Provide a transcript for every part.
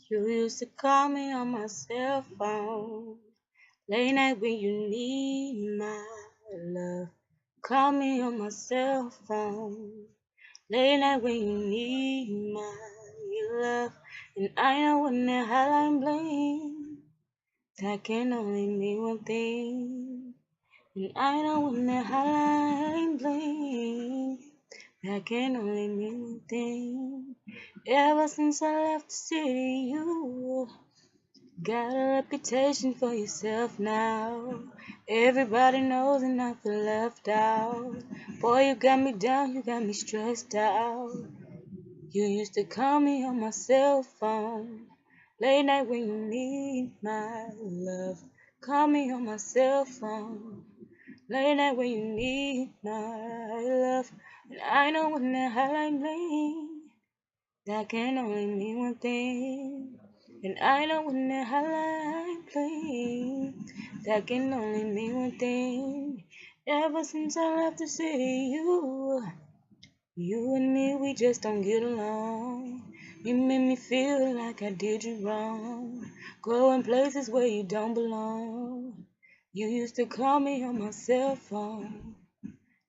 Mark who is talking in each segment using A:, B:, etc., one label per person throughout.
A: You used to call me on my cell phone, late night when you need my love. Call me on my cell phone, late night when you need my love. And I know when the hotline bling, that can only mean one thing. And I know when the hotline bling, that can only mean one thing. Ever since I left the city, you got a reputation for yourself now. Everybody knows and I feel left out. Boy, you got me down, you got me stressed out. You used to call me on my cell phone, late night when you need my love. Call me on my cell phone, late night when you need my love. And I know when the hotline bling, that can only mean one thing. And I know when the hotline bling, that can only mean one thing. Ever since I left the city, you and me, we just don't get along. You made me feel like I did you wrong. Going places where you don't belong. You used to call me on my cell phone,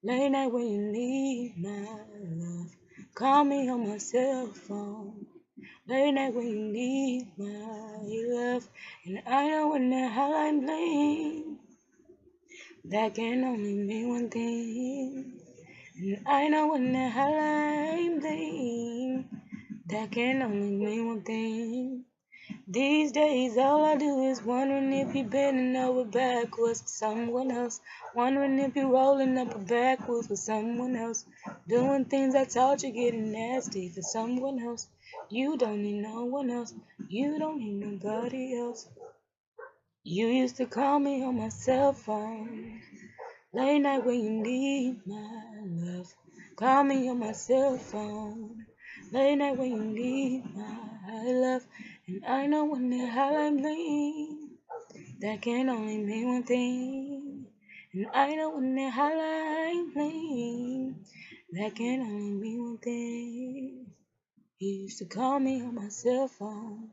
A: late night when you need my love. Call me on my cell phone, late night when you need my love. And I know when the hotline bling, that can only mean one thing. And I know when the hotline bling, that can only mean one thing. These days all I do is wondering if you're bending over backwards for someone else. Wondering if you're rolling up backwards for someone else. Doing things I taught you, getting nasty for someone else. You don't need no one else. You don't need nobody else. You used to call me on my cell phone, late night when you need my love. Call me on my cell phone, late night when you need my love. And I know when the hotline bling, that can only mean one thing. And I know when the hotline bling, that can only mean one thing. You used to call me on my cell phone,